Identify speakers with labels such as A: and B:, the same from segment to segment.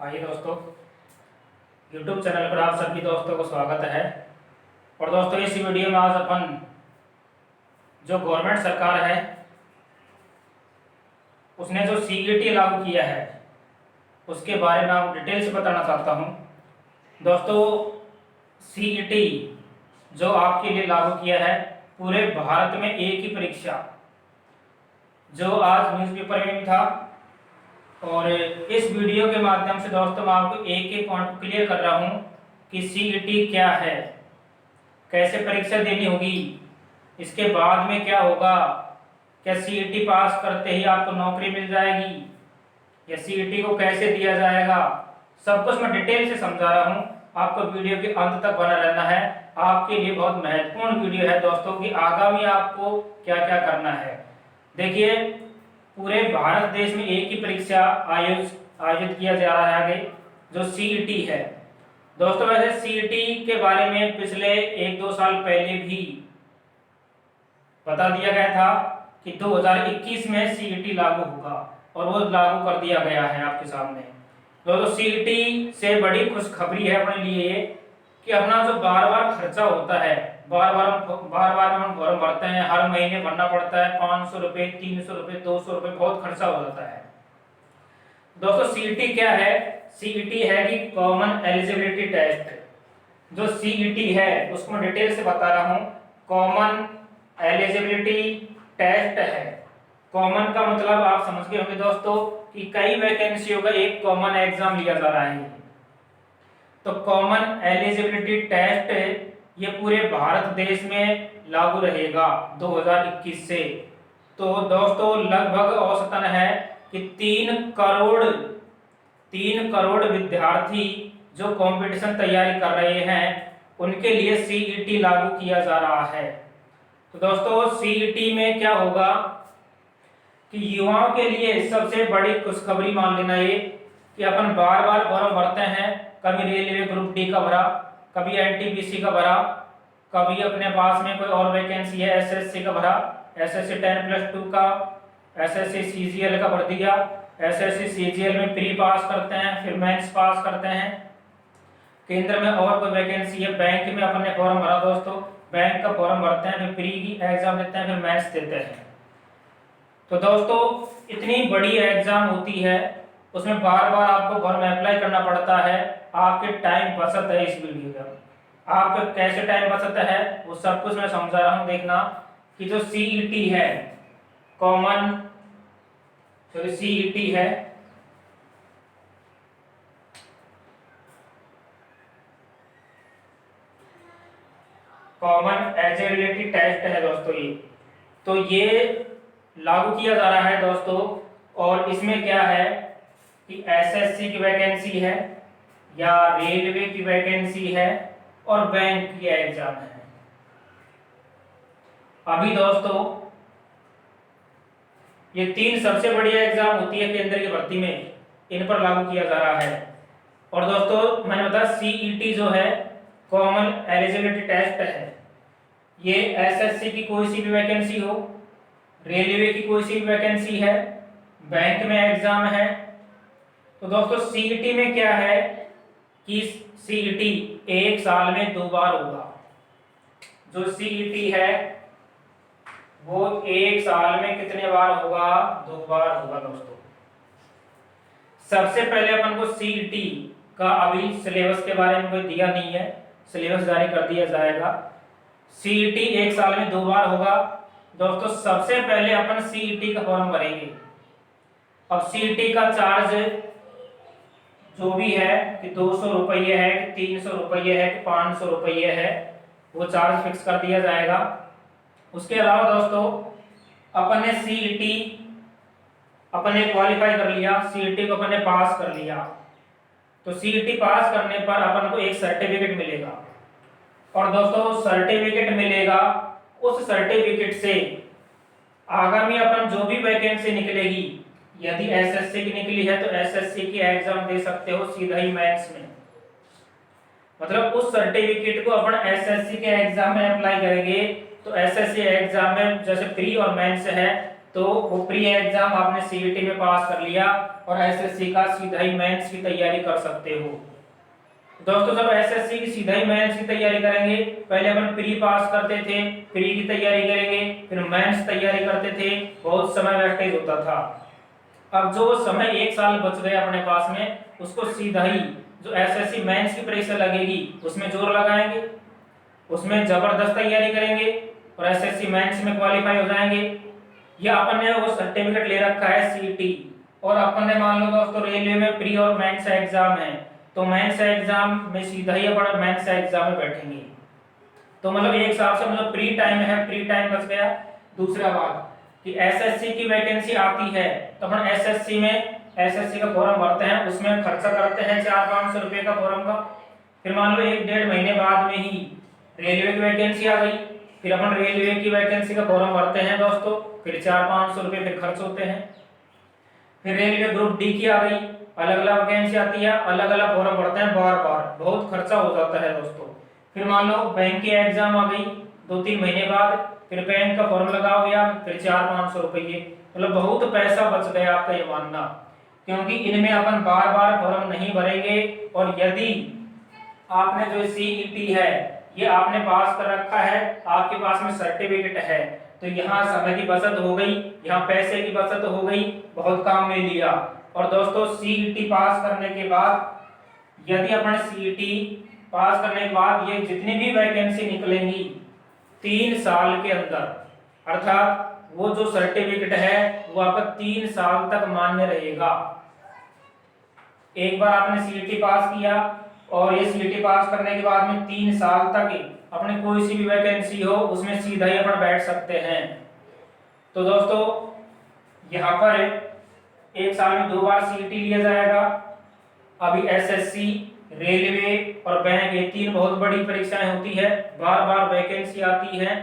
A: आइए दोस्तों, YouTube channel पर आप सभी दोस्तों को स्वागत है। और दोस्तों इस वीडियो में आज अपन जो गवर्नमेंट सरकार है उसने जो CET लागू किया है उसके बारे में आपको डिटेल से बताना चाहता हूँ। दोस्तों CET जो आपके लिए लागू किया है, पूरे भारत में एक ही परीक्षा जो आज न्यूज़पेपर में भी था, और इस वीडियो के माध्यम से दोस्तों मैं आपको एक एक पॉइंट क्लियर कर रहा हूँ कि CET क्या है, कैसे परीक्षा देनी होगी, इसके बाद में क्या होगा, क्या CET पास करते ही आपको नौकरी मिल जाएगी या CET को कैसे दिया जाएगा, सब कुछ मैं डिटेल से समझा रहा हूँ। आपको वीडियो के अंत तक बना रहना है। आपके लिए बहुत महत्वपूर्ण वीडियो है दोस्तों कि आगामी आपको क्या क्या करना है। देखिए, पूरे भारत देश में एक ही परीक्षा आयोजित किया जा रहा है आगे, जो CET है। दोस्तों वैसे CET के बारे में पिछले 1-2 साल पहले भी बता दिया गया था कि 2021 में CET लागू होगा, और वो लागू कर दिया गया है आपके सामने। दोस्तों CET से बड़ी खुशखबरी है अपने लिए कि अपना जो बार बार खर्चा होता है, बार बार हम फॉर्म भरते हैं, हर महीने भरना पड़ता है 500 रुपये, 300 रुपये, 200 रुपये, बहुत खर्चा हो जाता है। दोस्तों CET क्या है? CET है कि कॉमन एलिजिबिलिटी टेस्ट। जो CET है उसको डिटेल से बता रहा हूँ। कॉमन एलिजिबिलिटी टेस्ट है। कॉमन का मतलब आप समझ गए होंगे दोस्तों कि कई वैकेंसियों का एक कॉमन एग्जाम लिया जा रहा है। तो कॉमन एलिजिबिलिटी टेस्ट ये पूरे भारत देश में लागू रहेगा 2021 से। तो दोस्तों लगभग औसतन है कि 3 करोड़ विद्यार्थी जो कंपटीशन तैयारी कर रहे हैं उनके लिए CET लागू किया जा रहा है। तो दोस्तों CET में क्या होगा कि युवाओं के लिए सबसे बड़ी खुशखबरी मान लेना ये कि अपन बार बार फॉर्म भरते हैं, कभी रेलवे ग्रुप डी का भरा, कभी NTPC का भरा, कभी अपने पास में कोई और वैकेंसी है SSC का भरा, SSC 10+2 का, SSC CGL का भर दिया, SSC CGL में प्री पास करते हैं, फिर मेंस पास करते हैं। केंद्र में और कोई वैकेंसी है, बैंक में अपन ने फॉर्म भरा दोस्तों, बैंक का फॉर्म भरते हैं, फिर प्री की एग्जाम देते हैं, फिर मेंस देते हैं। तो दोस्तों इतनी बड़ी एग्जाम होती है, उसमें बार बार आपको फॉर्म अप्लाई करना पड़ता है। आपके टाइम बचत है। इस वीडियो में आपका कैसे टाइम बचत है वो सब कुछ मैं समझा रहा हूँ। देखना कि जो CET है, कॉमन CET है, कॉमन एलिजिबिलिटी टेस्ट है दोस्तों ये। तो ये लागू किया जा रहा है दोस्तों, और इसमें क्या है कि SSC की वैकेंसी है या रेलवे की वैकेंसी है और बैंक की एग्जाम है। अभी दोस्तों ये 3 सबसे बड़ी एग्जाम होती है केंद्र की भर्ती में, इन पर लागू किया जा रहा है। और दोस्तों मैंने बताया CET जो है कॉमन एलिजिबिलिटी टेस्ट है, ये SSC की कोई सी भी वैकेंसी हो, रेलवे की कोई सी भी वैकेंसी है, बैंक में एग्जाम है। तो दोस्तों CET में क्या है कि CET 1 साल में 2 बार होगा। जो CET है वो 1 साल में कितने बार होगा? 2 बार होगा दोस्तों। सबसे पहले अपन को CET का अभी सिलेबस के बारे में कोई दिया नहीं है, सिलेबस जारी कर दिया जाएगा। CET 1 साल में 2 बार होगा दोस्तों। सबसे पहले अपन CET का फॉर्म भरेंगे। अब CET का चार्ज जो भी है कि 200 रुपये है कि 300 रुपये है कि 500 रुपये है, वो चार्ज फिक्स कर दिया जाएगा। उसके अलावा दोस्तों अपन ने CET अपन ने क्वालिफाई कर लिया, CET को अपन ने पास कर लिया, तो CET पास करने पर अपन को एक सर्टिफिकेट मिलेगा। और दोस्तों सर्टिफिकेट मिलेगा, उस सर्टिफिकेट से आगामी अपन जो भी वैकेंसी निकलेगी, यदि SSC की निकली है तो SSC की एग्जाम दे सकते हो सीधा ही मेंस में। मतलब उस सर्टिफिकेट को अपन SSC के एग्जाम में अप्लाई करेंगे तो SSC एग्जाम में जैसे प्री और मेंस है तो वो प्री एग्जाम आपने सीईटी में पास कर लिया और एसएससी का सीधा ही मेंस की तैयारी कर सकते हो। दोस्तों जब एसएससी की सीधा ही मेंस की तैयारी करेंगे, पहले अपन प्री पास करते थे, प्री की तैयारी करेंगे, फिर मेंस तैयारी करते थे, बहुत समय वेस्टेज होता था। अब जो समय 1 साल बच गया अपने पास में, उसको सीधा ही जो एसएससी मेंस की परीक्षा लगेगी उसमें जोर लगाएंगे, उसमें जबरदस्त तैयारी करेंगे और एसएससी मेंस में क्वालिफाई हो जाएंगे। या अपन ने वो सर्टिफिकेट ले रखा है सीईटी, और अपन ने मान लो दोस्तों रेलवे में प्री और मेंस एग्जाम है, तो मेंस एग्जाम में सीधा ही अपन मेंस एग्जाम में बैठेंगे। तो मतलब एक हिसाब से मतलब प्री टाइम है, प्री टाइम बच गया। दूसरा बात कि एसएससी की वैकेंसी आती है तो अपन एसएससी में एसएससी का फॉर्म भरते हैं, उसमें खर्चा करते हैं 400-500 रुपए का फॉर्म का। फिर मान लो 1-1.5 महीने बाद में ही रेलवे की वैकेंसी आ गई, फिर अपन रेलवे की वैकेंसी का फॉर्म भरते हैं दोस्तों, फिर 400-500 रुपए फिर खर्च होते हैं। फिर रेलवे ग्रुप डी की आ गई, अलग अलग वैकेंसी आती है, अलग अलग फॉर्म भरते हैं बार बार, बहुत खर्चा हो जाता है दोस्तों। फिर मान लो बैंक की एग्जाम आ गई 2-3 महीने बाद, फिर बैंक का फॉर्म लगाओगे आप, फिर 400-500 रुपये, मतलब बहुत पैसा बच गया आपका, ये मानना। क्योंकि इनमें अपन बार बार फॉर्म नहीं भरेंगे, और यदि आपने जो सीईटी है ये आपने पास कर रखा है, आपके पास में सर्टिफिकेट है, तो यहाँ समय की बचत हो गई, यहाँ पैसे की बचत हो गई, बहुत काम में लिया। और दोस्तों सीईटी पास करने के बाद, यदि अपन सीईटी पास करने के बाद ये जितनी भी वैकेंसी निकलेंगी 3 साल के अंदर, अर्थात वो जो सर्टिफिकेट है वो आपका 3 साल तक मान्य रहेगा। एक बार आपने सीईटी पास किया और ये सीईटी पास करने के बाद में 3 साल तक अपने कोई सी भी वैकेंसी हो उसमें सीधा ही अपन बैठ सकते हैं। तो दोस्तों यहाँ पर 1 साल में 2 बार सीईटी लिया जाएगा। अभी एसएससी, रेलवे और बैंक, ये 3 बहुत बड़ी परीक्षाएं होती है, बार बार वैकेंसी आती है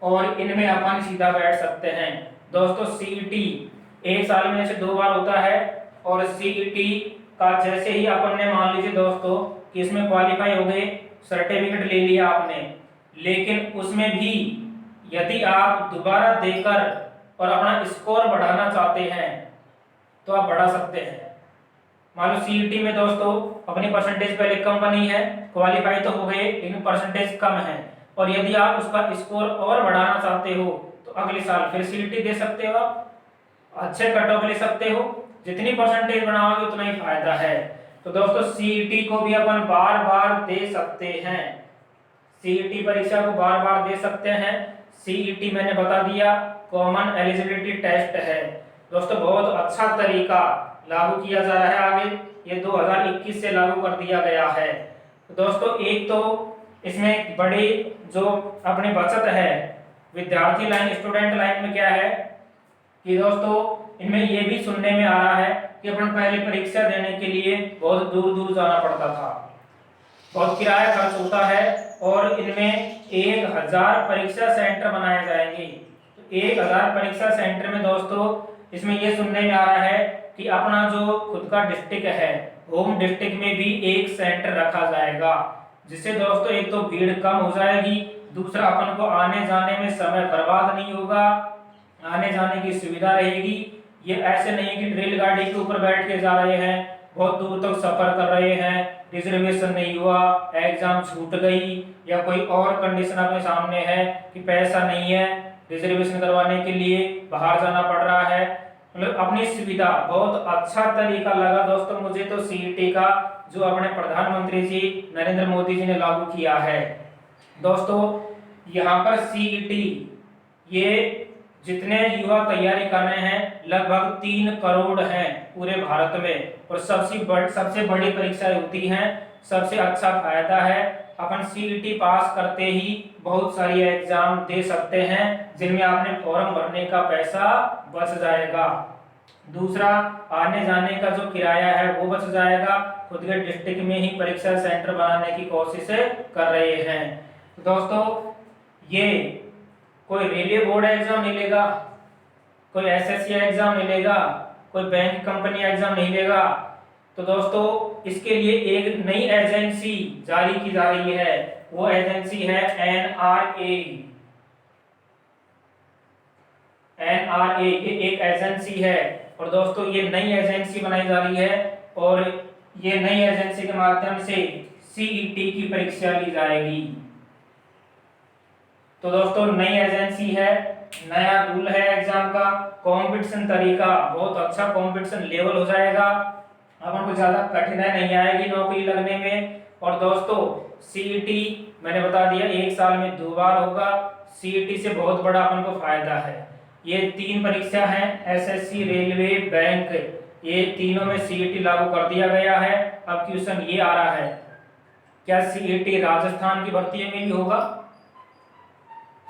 A: और इनमें अपन सीधा बैठ सकते हैं। दोस्तों सीईटी 1 साल में से 2 बार होता है, और सीईटी का जैसे ही अपन ने मान लीजिए दोस्तों कि इसमें क्वालिफाई हो गए, सर्टिफिकेट ले लिया आपने, लेकिन उसमें भी यदि आप दोबारा देकर और अपना स्कोर बढ़ाना चाहते हैं तो आप बढ़ा सकते हैं। मान लो सीईटी में दोस्तों अपनी परसेंटेज पहले कम बनी है, क्वालिफाई तो हो गए लेकिन परसेंटेज कम है, और यदि आप उसका स्कोर और बढ़ाना चाहते हो तो अगले साल फिर सीईटी दे सकते हो, आप अच्छे कट ऑफ ले सकते हो, जितनी परसेंटेज बनाओगे उतना ही फायदा है। तो दोस्तों सीईटी को भी अपन बार बार दे सकते हैं, सीईटी परीक्षा को बार बार दे सकते हैं। सीईटी मैंने बता दिया कॉमन एलिजिबिलिटी टेस्ट है दोस्तों, बहुत अच्छा तरीका लागू किया जा रहा है आगे, ये 2021 से लागू कर दिया गया है। तो दोस्तों एक तो इसमें बड़ी जो अपनी बचत है विद्यार्थी लाइन, स्टूडेंट लाइन में क्या है कि दोस्तों इनमें ये भी सुनने में आ रहा है कि अपन पहले परीक्षा देने के लिए बहुत दूर दूर जाना पड़ता था, बहुत किराया खर्च होता है, और इनमें 1000 परीक्षा सेंटर बनाए जाएंगे। तो 1000 परीक्षा सेंटर में दोस्तों इसमें ये सुनने में आ रहा है कि अपना जो खुद का डिस्ट्रिक्ट है, होम डिस्ट्रिक्ट में भी एक सेंटर रखा जाएगा, जिससे दोस्तों एक तो भीड़ कम हो जाएगी, दूसरा अपन को आने जाने में समय बर्बाद नहीं होगा, आने जाने की सुविधा रहेगी। ये ऐसे नहीं कि रेलगाड़ी के ऊपर बैठ के जा रहे हैं, बहुत दूर तक सफर कर रहे हैं, रिजर्वेशन नहीं हुआ, एग्जाम छूट गई, या कोई और कंडीशन अपने सामने है कि पैसा नहीं है, रिजर्वेशन करवाने के लिए बाहर जाना पड़ रहा है, मतलब अपनी सुविधा। बहुत अच्छा तरीका लगा दोस्तों मुझे तो सीईटी का, जो अपने प्रधानमंत्री जी नरेंद्र मोदी जी ने लागू किया है। दोस्तों यहाँ पर सीईटी ये जितने युवा तैयारी कर रहे हैं लगभग 3 करोड़ हैं पूरे भारत में, और सबसे बड़ी परीक्षाएं होती हैं, सबसे अच्छा फायदा है। अपन सीईटी पास करते ही बहुत सारी एग्जाम दे सकते हैं जिनमें आपने फॉर्म भरने का पैसा बच जाएगा, दूसरा आने जाने का जो किराया है वो बच जाएगा, खुद के डिस्ट्रिक्ट में ही परीक्षा सेंटर बनाने की कोशिश कर रहे हैं। तो दोस्तों ये कोई रेलवे बोर्ड एग्जाम नहीं लेगा, कोई एसएससी एग्जाम नहीं लेगा, कोई बैंक कंपनी एग्जाम नहीं लेगा। तो दोस्तों इसके लिए एक नई एजेंसी जारी की जा रही है, वो एजेंसी है एनआरए। NRA ये एक एजेंसी है और दोस्तों ये नई एजेंसी बनाई जा रही है और ये नई एजेंसी के माध्यम से CET की परीक्षा ली जाएगी। तो दोस्तों नई एजेंसी है, नया रूल है एग्जाम का, कंपटीशन तरीका बहुत अच्छा कंपटीशन लेवल हो जाएगा, अपन को ज्यादा कठिनाई नहीं आएगी नौकरी लगने में। और दोस्तों CET मैंने बता दिया 1 साल में 2 बार होगा। CET से बहुत बड़ा अपन को फायदा है। ये 3 परीक्षा है, SSC, रेलवे, बैंक, ये तीनों में CET लागू कर दिया गया है। अब क्वेश्चन ये आ रहा है, क्या CET राजस्थान की भर्ती में भी होगा?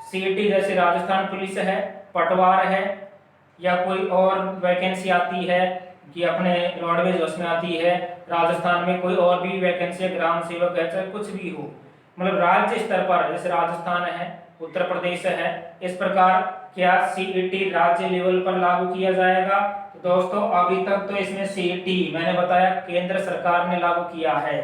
A: CET जैसे राजस्थान पुलिस है, पटवार है, या कोई और वैकेंसी आती है कि अपने रोडवेज उसमें आती है, राजस्थान में कोई और भी वैकेंसी, ग्राम सेवक है, चाहे कुछ भी हो, मतलब राज्य स्तर पर जैसे राजस्थान है, उत्तर प्रदेश है, इस प्रकार क्या CET राज्य लेवल पर लागू किया जाएगा? तो दोस्तों अभी तक तो इसमें CET मैंने बताया केंद्र सरकार ने लागू किया है,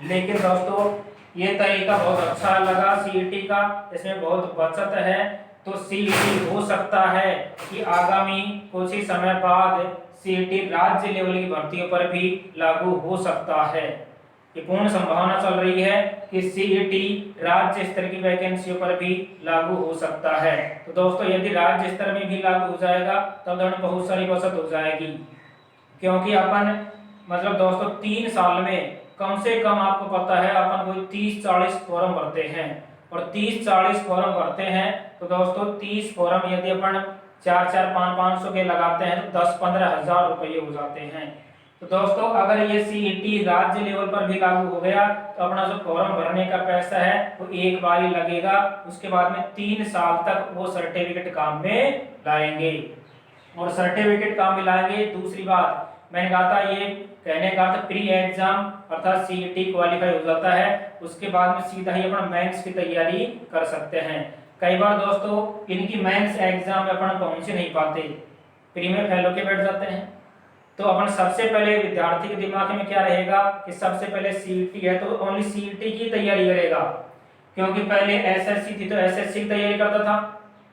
A: लेकिन दोस्तों ये तरीका बहुत अच्छा लगा CET का, इसमें बहुत बचत है। तो CET हो सकता है कि आगामी कुछ ही समय बाद CET राज्य लेवल की भर्तियों पर भी लागू हो सकता है। ये पूर्ण संभावना चल रही है कि CET राज्य स्तर की वैकेंसियों पर भी लागू हो सकता है। तो दोस्तों यदि राज्य स्तर में भी लागू हो जाएगा तब तो बहुत सारी बचत हो जाएगी, क्योंकि अपन मतलब दोस्तों 3 साल में कम से कम आपको पता है अपन कोई 30-40 फॉर्म भरते हैं, और 30-40 फॉर्म भरते हैं तो दोस्तों 30 फॉर्म यदि अपन 4-4, 500 के लगाते हैं तो 10-15 हजार रुपये हो जाते हैं। तो दोस्तों अगर ये CET राज्य लेवल पर भी लागू हो गया तो अपना जो फॉर्म भरने का पैसा है वो एक बार ही लगेगा, उसके बाद में 3 साल तक वो सर्टिफिकेट काम में लाएंगे। और सर्टिफिकेट काम में लाएंगे, दूसरी बात मैंने कहा था ये कहने का अर्थ प्री एग्जाम अर्थात CET क्वालिफाई हो जाता है, उसके बाद में सीधा ही अपन मेंस की तैयारी कर सकते हैं। कई बार दोस्तों इनकी मेंस एग्जाम में अपन पहुंच नहीं पाते, प्री में फेल होके बैठ जाते हैं। तो अपन सबसे पहले विद्यार्थी के दिमाग में क्या रहेगा कि सबसे पहले CET है तो ओनली CET की तैयारी करेगा, क्योंकि पहले SSC थी तो SSC की तैयारी करता था,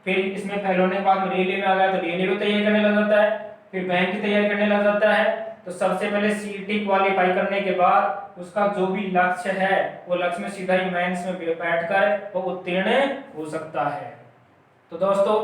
A: फिर इसमें फेल होने के बाद रेलवे में आ गया तो रेलवे की तैयारी करने लग जाता है, फिर बैंक की तैयारी करने लग जाता है। तो सबसे पहले CET क्वालिफाई करने के बाद उसका जो भी लक्ष्य है वो लक्ष्य में सीधा ही मेंस में बैठकर वो उत्तीर्ण हो सकता है। तो दोस्तों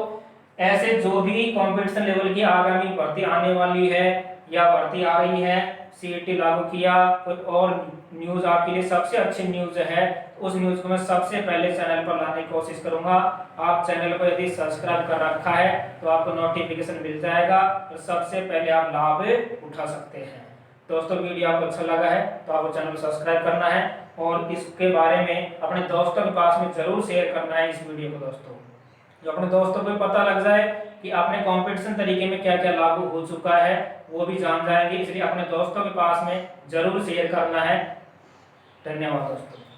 A: ऐसे जो भी कंपटीशन लेवल की आगामी भर्ती आने वाली है या भर्ती आ रही है, CET लागू किया, कोई और न्यूज आपके लिए सबसे अच्छी न्यूज है, उस न्यूज को मैं सबसे पहले चैनल पर लाने की कोशिश करूंगा। आप चैनल को यदि सब्सक्राइब कर रखा है तो आपको नोटिफिकेशन मिल जाएगा और सबसे पहले आप लाभ उठा सकते हैं। दोस्तों वीडियो आपको अच्छा लगा है तो आपको चैनल को सब्सक्राइब करना है और इसके बारे में अपने दोस्तों के पास में जरूर शेयर करना है इस वीडियो को दोस्तों, जो अपने दोस्तों को पता लग जाए कि अपने कंपटीशन तरीके में क्या क्या लागू हो चुका है वो भी जान जाएंगे, इसलिए अपने दोस्तों के पास में जरूर शेयर करना है। धन्यवाद दोस्तों।